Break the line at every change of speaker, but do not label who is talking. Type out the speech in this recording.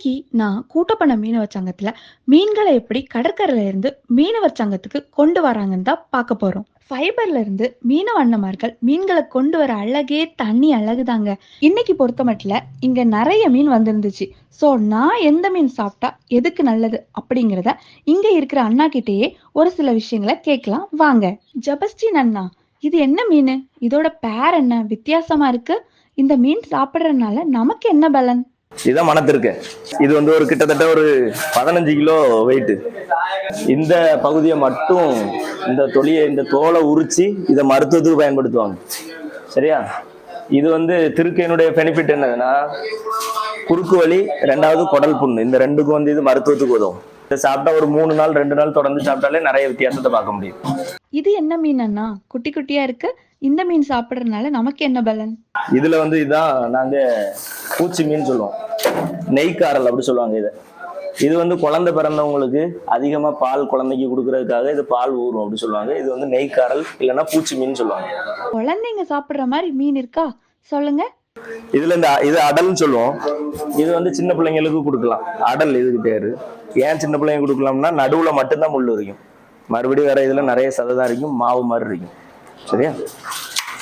இன்னைக்கு நான் கூட்டப்பன மீனவர் சங்கத்துல மீன்களை எப்படி கடற்கரையில இருந்து மீனவர் சங்கத்துக்கு கொண்டு வராங்கன்னு தான் பார்க்க போறோம். ஃபைபர்ல இருந்து மீனவ அண்ணமார்கள் மீன்களை கொண்டு வர அழகே தண்ணி அழகுதாங்க. இன்னைக்கு பொறுத்த மட்டும் இங்க நிறைய மீன் வந்திருந்துச்சு. சோ நான் எந்த மீன் சாப்பிட்டா எதுக்கு நல்லது அப்படிங்கிறத இங்க இருக்கிற அண்ணா கிட்டேயே ஒரு சில விஷயங்களை கேட்கலாம் வாங்க. ஜபஸ்டின் அண்ணா, இது என்ன மீன்? இதோட பேர் என்ன? வித்தியாசமா இருக்கு. இந்த மீன் சாப்பிடுறதுனால நமக்கு என்ன பலன்?
இதுதான் மனத்திருக்கு. இது வந்து ஒரு கிட்டத்தட்ட ஒரு 15 கிலோ வெயிட். இந்த பகுதியை மட்டும் இந்த தோலை உரிச்சு இதை மருத்துவத்துக்கு பயன்படுத்துவாங்க. சரியா? இது வந்து திருக்கையினுடைய பெனிஃபிட் என்னதுன்னா, குறுக்கு வலி, ரெண்டாவது குடல் புண்ணு, இந்த ரெண்டுக்கும் வந்து இது மருத்துவத்துக்கு உதவும். இதை சாப்பிட்டா ஒரு 3 நாள் 2 நாள் தொடர்ந்து சாப்பிட்டாலே நிறைய வித்தியாசத்தை பார்க்க முடியும்.
இது என்ன மீன் அண்ணா? குட்டி குட்டியா இருக்கு. இந்த மீன் சாப்பிடுறதுனால நமக்கு என்ன பலன்?
இதுல வந்து இதான் நாங்க பூச்சி மீன் சொல்லுவோம், நெய்க்காரல் அப்படி சொல்லுவாங்க. இது வந்து குழந்தை பிறந்தவங்களுக்கு அதிகமா பால் குழந்தைக்கு கொடுக்கறதுக்காக இது பால் ஊறும் அப்படி சொல்லுவாங்க. இது வந்து நெய்க்காரல் இல்லைன்னா பூச்சி மீன் சொல்லுவாங்க.
குழந்தைங்க சாப்பிடுற மாதிரி மீன் இருக்கா? சொல்லுங்க.
இதுல இது அடல்னு சொல்லுவோம். இது வந்து சின்ன பிள்ளைங்களுக்கு கொடுக்கலாம். அடல் இதுக்கு பேரு. ஏன் சின்ன பிள்ளைங்க கொடுக்கலாம்னா, நடுவுல மட்டும்தான் முள்ளு இருக்கும், மறுபடியும் வேற இதுல நிறைய சதை தான் இருக்கும், மாவு மாதிரி இருக்கும். சரியா?